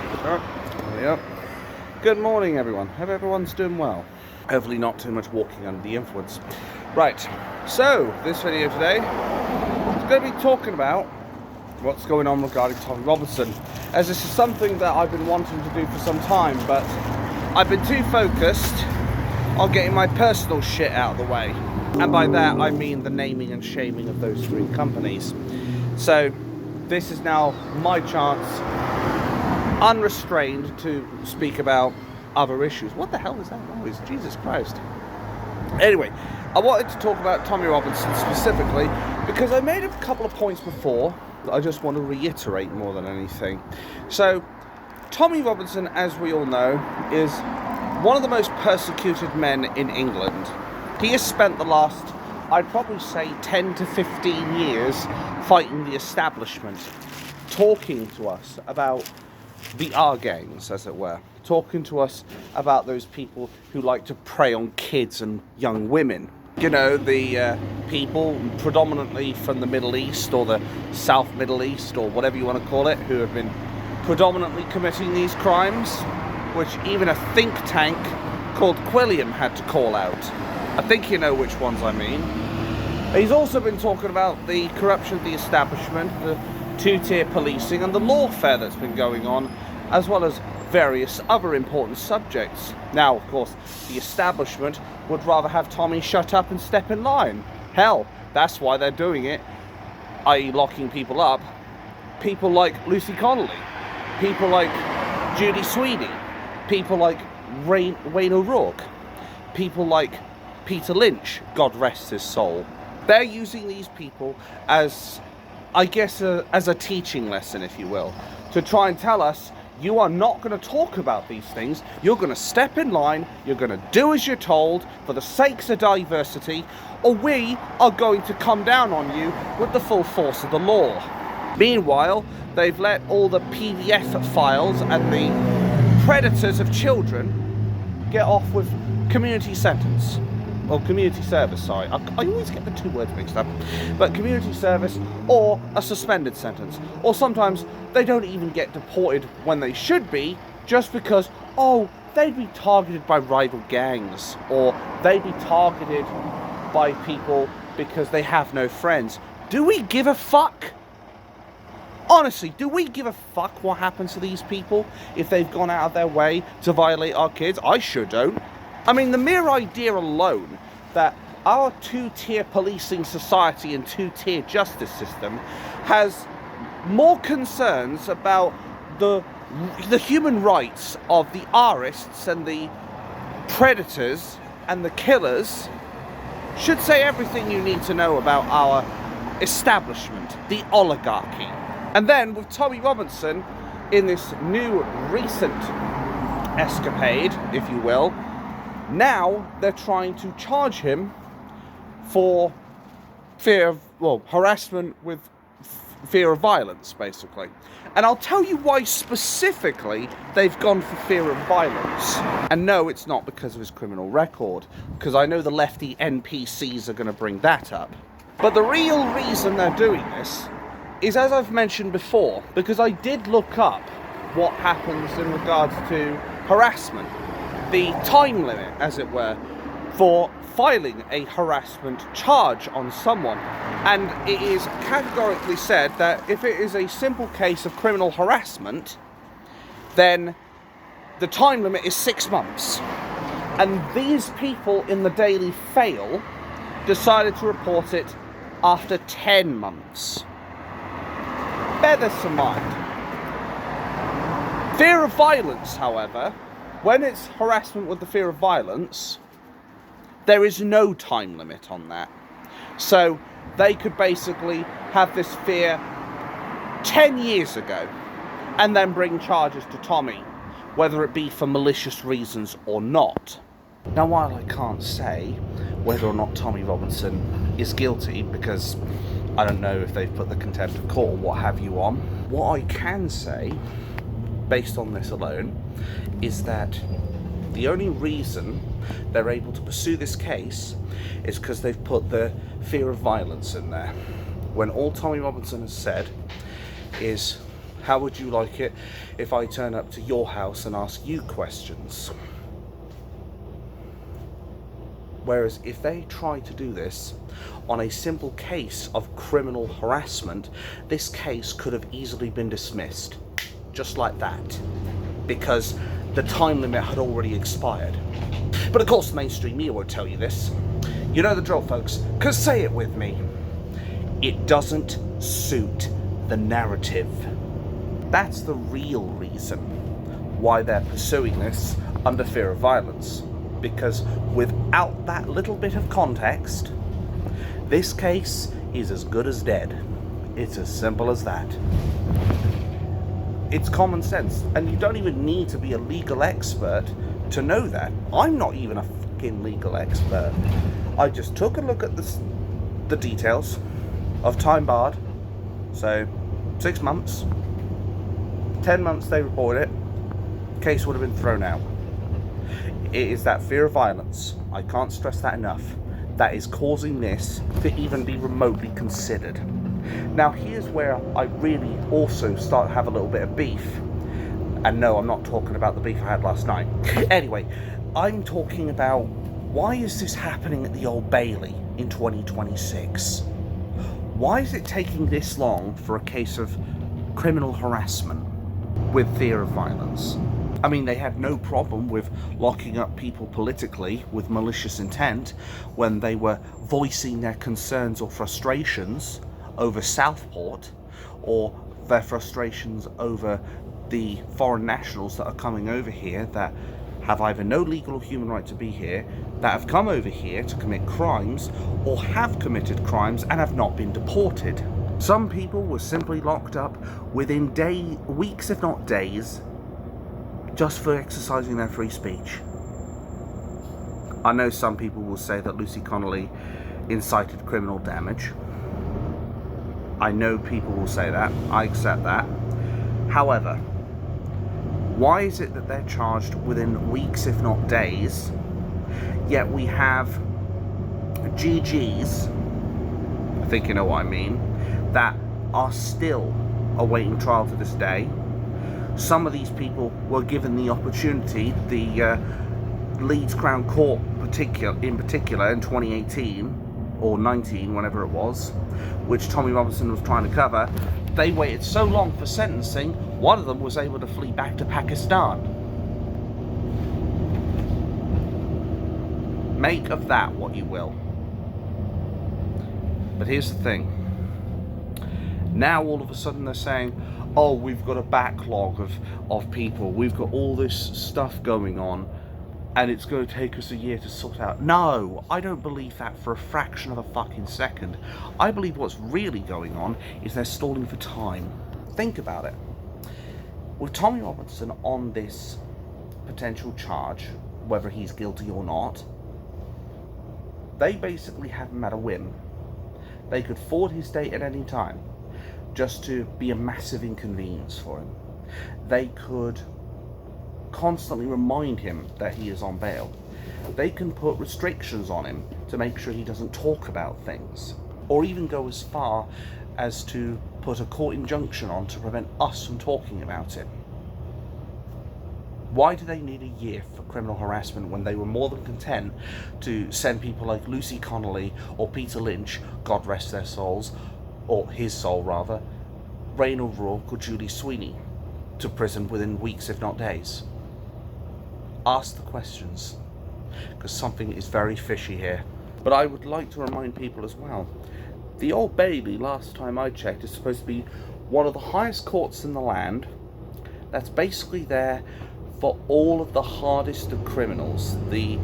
Yep. Good morning, everyone. Hope everyone's doing well. Hopefully not too much walking under the influence. Right, so this video today is going to be talking about what's going on regarding Tommy Robinson, as this is something that I've been wanting to do for some time, but I've been too focused on getting my personal shit out of the way. And by that, I mean the naming and shaming of those three companies. So this is now my chance, unrestrained, to speak about other issues. What the hell is that noise? Jesus Christ. Anyway, I wanted to talk about Tommy Robinson specifically because I made a couple of points before that I just want to reiterate more than anything. So, Tommy Robinson, as we all know, is one of the most persecuted men in England. He has spent the last, I'd probably say, 10 to 15 years fighting the establishment, talking to us about the R gangs, as it were, talking to us about those people who like to prey on kids and young women. You know, the people predominantly from the Middle East or the South Middle East or whatever you want to call it, who have been predominantly committing these crimes, which even a think tank called Quilliam had to call out. I think you know which ones I mean. He's also been talking about the corruption of the establishment, the two-tier policing and the lawfare that's been going on, as well as various other important subjects. Now, of course, the establishment would rather have Tommy shut up and step in line. Hell, that's why they're doing it, i.e. locking people up. People like Lucy Connolly, people like Judy Sweeney, people like Wayne O'Rourke, people like Peter Lynch, God rest his soul. They're using these people as, I guess, as a teaching lesson, if you will, to try and tell us, you are not going to talk about these things, you're going to step in line, you're going to do as you're told for the sakes of diversity, or we are going to come down on you with the full force of the law. Meanwhile, they've let all the PDF files and the predators of children get off with community sentence. Or community service, sorry. I always get the two words mixed up. But community service or a suspended sentence. Or sometimes they don't even get deported when they should be, just because, oh, they'd be targeted by rival gangs. Or they'd be targeted by people because they have no friends. Do we give a fuck? Honestly, do we give a fuck what happens to these people if they've gone out of their way to violate our kids? I sure don't. I mean, the mere idea alone that our two-tier policing society and two-tier justice system has more concerns about the human rights of the arists and the predators and the killers should say everything you need to know about our establishment, the oligarchy. And then with Tommy Robinson in this new recent escapade, if you will, now they're trying to charge him for harassment with fear of violence, basically. And I'll tell you why specifically they've gone for fear of violence. And no, it's not because of his criminal record, because I know the lefty NPCs are going to bring that up. But the real reason they're doing this is, as I've mentioned before, because I did look up what happens in regards to harassment. The time limit, as it were, for filing a harassment charge on someone. And it is categorically said that if it is a simple case of criminal harassment, then the time limit is 6 months. And these people in the Daily Fail decided to report it after 10 months. Bear this in mind. Fear of violence, however, when it's harassment with the fear of violence, there is no time limit on that. So they could basically have this fear 10 years ago and then bring charges to Tommy, whether it be for malicious reasons or not. Now, while I can't say whether or not Tommy Robinson is guilty, because I don't know if they've put the contempt of court or what have you on, what I can say, based on this alone, is that the only reason they're able to pursue this case is because they've put the fear of violence in there. When all Tommy Robinson has said is, How would you like it if I turn up to your house and ask you questions? Whereas if they try to do this on a simple case of criminal harassment, this case could have easily been dismissed, just like that, because the time limit had already expired. But of course the mainstream media won't tell you this. You know the drill, folks, because say it with me. It doesn't suit the narrative. That's the real reason why they're pursuing this under fear of violence. Because without that little bit of context, this case is as good as dead. It's as simple as that. It's common sense, and you don't even need to be a legal expert to know that. I'm not even a fucking legal expert. I just took a look at the details of time barred. So 6 months, 10 months they reported it, case would have been thrown out. It is that fear of violence, I can't stress that enough, that is causing this to even be remotely considered. Now here's where I really also start to have a little bit of beef. And no, I'm not talking about the beef I had last night. Anyway, I'm talking about, why is this happening at the Old Bailey in 2026? Why is it taking this long for a case of criminal harassment with fear of violence? I mean, they had no problem with locking up people politically with malicious intent when they were voicing their concerns or frustrations over Southport, or their frustrations over the foreign nationals that are coming over here that have either no legal or human right to be here, that have come over here to commit crimes, or have committed crimes and have not been deported. Some people were simply locked up within weeks if not days, just for exercising their free speech. I know some people will say that Lucy Connolly incited criminal damage. I know people will say that. I accept that. However, why is it that they're charged within weeks if not days, yet we have GGs, I think you know what I mean, that are still awaiting trial to this day? Some of these people were given the opportunity, the Leeds Crown Court in particular in 2018 or 19, whenever it was, which Tommy Robinson was trying to cover. They waited so long for sentencing, one of them was able to flee back to Pakistan. Make of that what you will. But here's the thing. Now all of a sudden they're saying, oh, we've got a backlog of people, we've got all this stuff going on, and it's going to take us a year to sort out. No, I don't believe that for a fraction of a fucking second. I believe what's really going on is they're stalling for time. Think about it. With Tommy Robinson on this potential charge, whether he's guilty or not, they basically have him at a whim. They could forward his date at any time, just to be a massive inconvenience for him. They could constantly remind him that he is on bail. They can put restrictions on him to make sure he doesn't talk about things, or even go as far as to put a court injunction on to prevent us from talking about it. Why do they need a year for criminal harassment when they were more than content to send people like Lucy Connolly or Peter Lynch, God rest their souls, or his soul rather, Rain O'Rourke or Julie Sweeney, to prison within weeks if not days? Ask the questions, because something is very fishy here. But I would like to remind people as well, the Old Bailey, last time I checked, is supposed to be one of the highest courts in the land. That's basically there for all of the hardest of criminals, the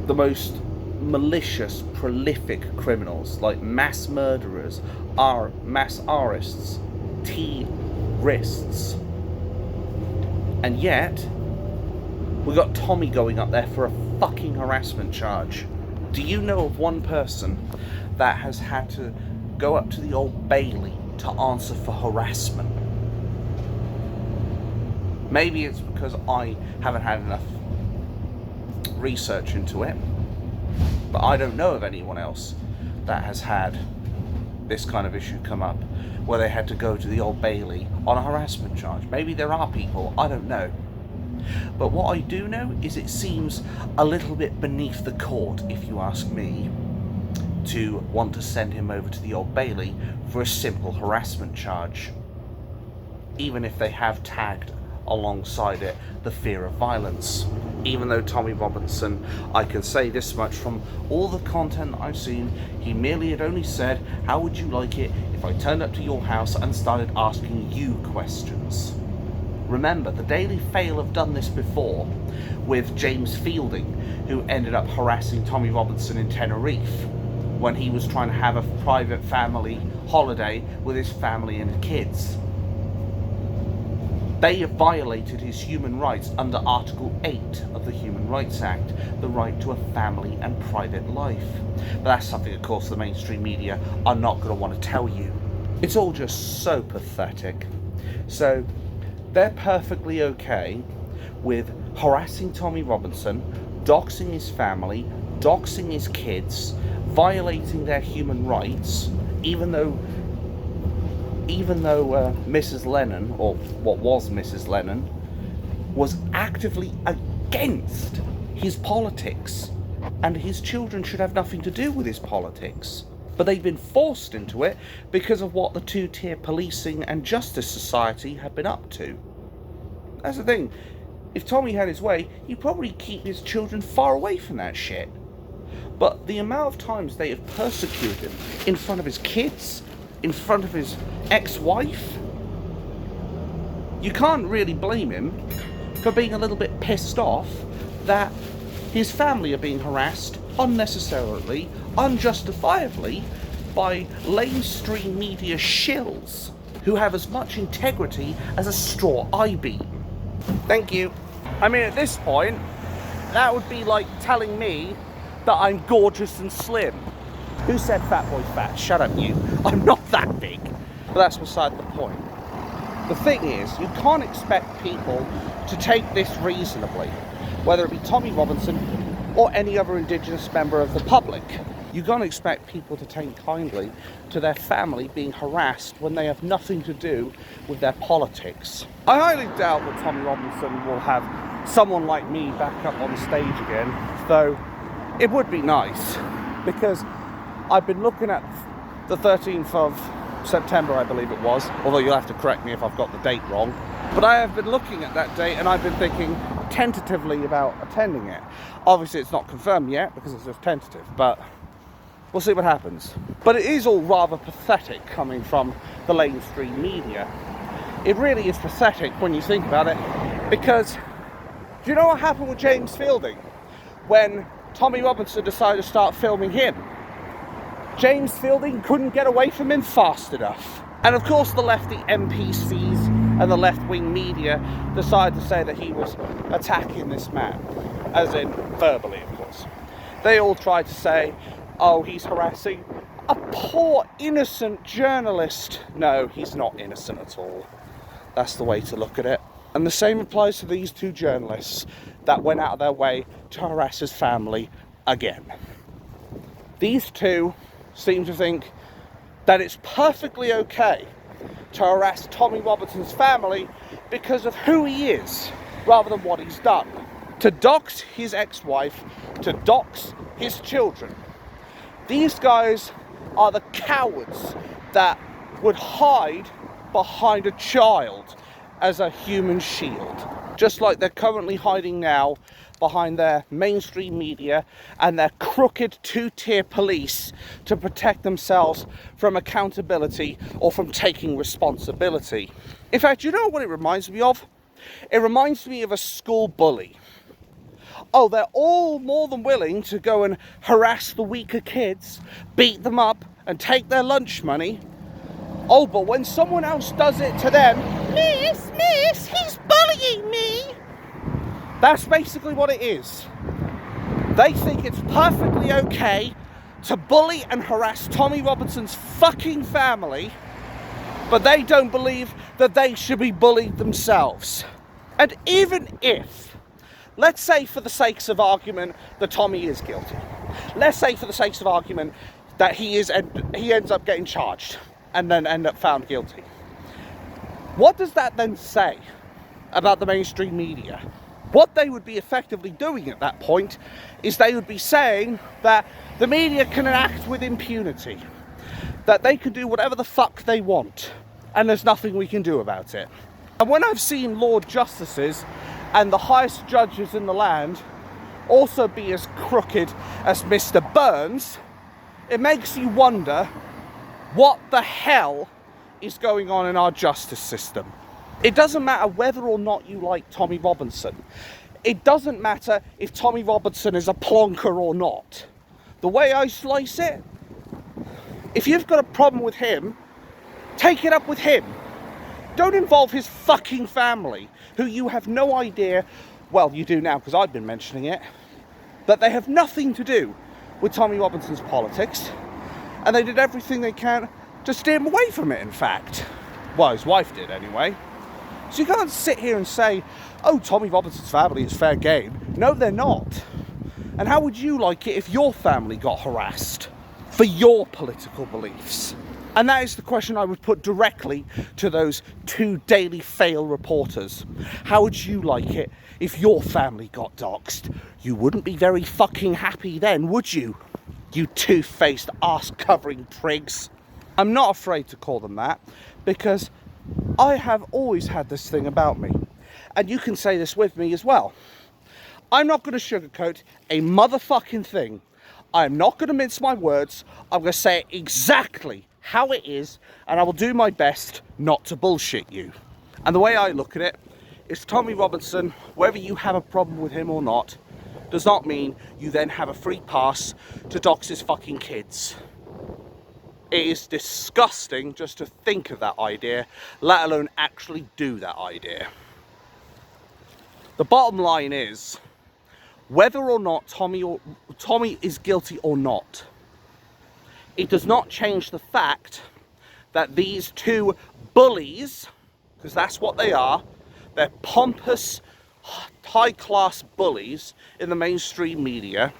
most malicious, prolific criminals, like mass murderers, mass arrests, terrorists. And yet, we got Tommy going up there for a fucking harassment charge. Do you know of one person that has had to go up to the Old Bailey to answer for harassment? Maybe it's because I haven't had enough research into it, but I don't know of anyone else that has had this kind of issue come up where they had to go to the Old Bailey on a harassment charge. Maybe there are people, I don't know. But what I do know is it seems a little bit beneath the court, if you ask me, to want to send him over to the Old Bailey for a simple harassment charge, even if they have tagged alongside it the fear of violence. Even though Tommy Robinson, I can say this much from all the content I've seen, he merely had only said, how would you like it if I turned up to your house and started asking you questions? Remember, the Daily Fail have done this before with James Fielding, who ended up harassing Tommy Robinson in Tenerife when he was trying to have a private family holiday with his family and kids. They have violated his human rights under Article 8 of the Human Rights Act, the right to a family and private life. But that's something, of course, the mainstream media are not going to want to tell you. It's all just so pathetic. So they're perfectly okay with harassing Tommy Robinson, doxing his family, doxing his kids, violating their human rights, even though Mrs. Lennon, or what was Mrs. Lennon, was actively against his politics, and his children should have nothing to do with his politics. But they've been forced into it because of what the two-tier policing and justice society have been up to. That's the thing. If Tommy had his way, he'd probably keep his children far away from that shit. But the amount of times they have persecuted him in front of his kids, in front of his ex-wife, you can't really blame him for being a little bit pissed off that his family are being harassed unnecessarily, unjustifiably, by lamestream media shills who have as much integrity as a straw I-beam. Thank you. I mean, at this point, that would be like telling me that I'm gorgeous and slim. Who said fat boy fat? Shut up, you. I'm not that big. But that's beside the point. The thing is, you can't expect people to take this reasonably, whether it be Tommy Robinson or any other Indigenous member of the public. You can't expect people to take kindly to their family being harassed when they have nothing to do with their politics. I highly doubt that Tommy Robinson will have someone like me back up on stage again, though it would be nice, because I've been looking at the 13th of September, I believe it was, although you'll have to correct me if I've got the date wrong. But I have been looking at that date and I've been thinking tentatively about attending it. Obviously it's not confirmed yet because it's just tentative, but we'll see what happens. But it is all rather pathetic coming from the lamestream media. It really is pathetic when you think about it, because do you know what happened with James Fielding when Tommy Robinson decided to start filming him? James Fielding couldn't get away from him fast enough. And of course the lefty NPCs and the left-wing media decided to say that he was attacking this man, as in verbally, of course. They all tried to say, oh, he's harassing a poor innocent journalist. No, he's not innocent at all. That's the way to look at it. And the same applies to these two journalists that went out of their way to harass his family again. These two seem to think that it's perfectly okay to harass Tommy Robinson's family because of who he is, rather than what he's done. To dox his ex-wife, to dox his children. These guys are the cowards that would hide behind a child as a human shield. Just like they're currently hiding now behind their mainstream media and their crooked two-tier police to protect themselves from accountability or from taking responsibility. In fact, you know what it reminds me of? It reminds me of a school bully. Oh, they're all more than willing to go and harass the weaker kids, beat them up and take their lunch money. Oh, but when someone else does it to them, Miss, he's bullying me. That's basically what it is. They think it's perfectly okay to bully and harass Tommy Robinson's fucking family, but they don't believe that they should be bullied themselves. And even if, let's say for the sakes of argument that Tommy is guilty. Let's say for the sakes of argument that he ends up getting charged and then end up found guilty. What does that then say about the mainstream media? What they would be effectively doing at that point is they would be saying that the media can act with impunity, that they can do whatever the fuck they want, and there's nothing we can do about it. And when I've seen Lord Justices and the highest judges in the land also be as crooked as Mr. Burns, it makes you wonder what the hell is going on in our justice system. It doesn't matter whether or not you like Tommy Robinson. It doesn't matter if Tommy Robinson is a plonker or not. The way I slice it, if you've got a problem with him, take it up with him. Don't involve his fucking family, who you have no idea, well, you do now because I've been mentioning it, that they have nothing to do with Tommy Robinson's politics, and they did everything they can to steer him away from it, in fact. Well, his wife did anyway. So you can't sit here and say, oh, Tommy Robinson's family is fair game. No, they're not. And how would you like it if your family got harassed for your political beliefs? And that is the question I would put directly to those two Daily Fail reporters. How would you like it if your family got doxxed? You wouldn't be very fucking happy then, would you? You two-faced arse-covering prigs. I'm not afraid to call them that, because I have always had this thing about me. And you can say this with me as well. I'm not going to sugarcoat a motherfucking thing. I'm not going to mince my words. I'm going to say it exactly how it is, and I will do my best not to bullshit you. And the way I look at it is Tommy Robinson, whether you have a problem with him or not, does not mean you then have a free pass to dox his fucking kids. It is disgusting just to think of that idea, let alone actually do that idea. The bottom line is, whether or not Tommy is guilty or not, it does not change the fact that these two bullies, because that's what they are, they're pompous, high-class bullies in the mainstream media.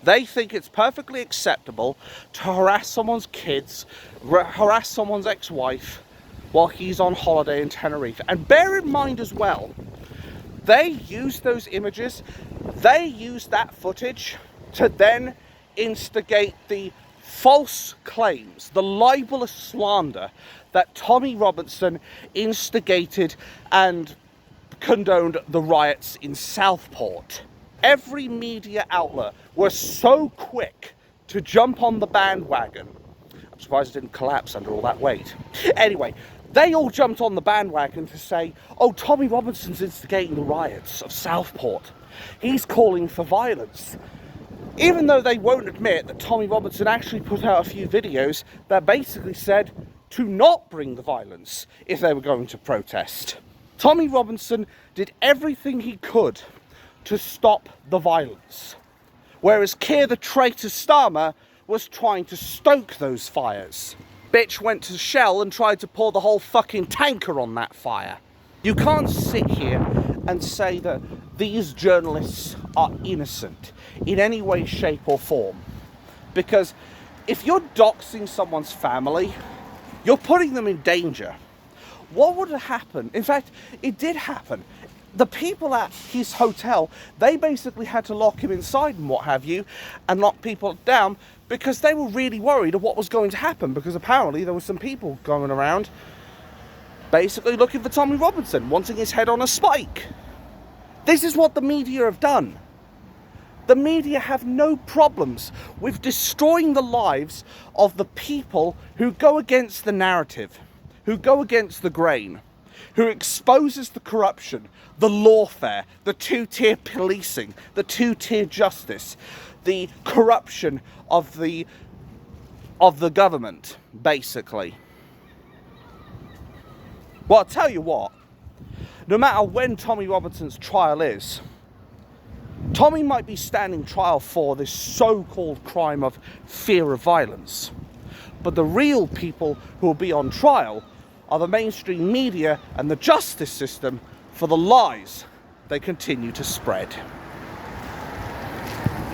They think it's perfectly acceptable to harass someone's kids, harass someone's ex-wife while he's on holiday in Tenerife. And bear in mind as well, they use those images, they use that footage to then instigate the false claims, the libelous slander that Tommy Robinson instigated and condoned the riots in Southport. Every media outlet was so quick to jump on the bandwagon. I'm surprised it didn't collapse under all that weight. Anyway, they all jumped on the bandwagon to say, oh, Tommy Robinson's instigating the riots of Southport. He's calling for violence. Even though they won't admit that Tommy Robinson actually put out a few videos that basically said to not bring the violence if they were going to protest. Tommy Robinson did everything he could to stop the violence, whereas Keir the traitor Starmer was trying to stoke those fires. Bitch went to Shell and tried to pour the whole fucking tanker on that fire. You can't sit here and say that these journalists are innocent in any way, shape or form, because if you're doxing someone's family, you're putting them in danger. What would have happened? In fact, it did happen. The people at his hotel, they basically had to lock him inside and what have you, and lock people down because they were really worried of what was going to happen, because apparently there were some people going around basically looking for Tommy Robinson, wanting his head on a spike. This is what the media have done. The media have no problems with destroying the lives of the people who go against the narrative, who go against the grain, who exposes the corruption, the lawfare, the two-tier policing, the two-tier justice, the corruption of the government, basically. Well, I'll tell you what, no matter when Tommy Robinson's trial is, Tommy might be standing trial for this so-called crime of fear of violence, but the real people who will be on trial are the mainstream media and the justice system for the lies they continue to spread.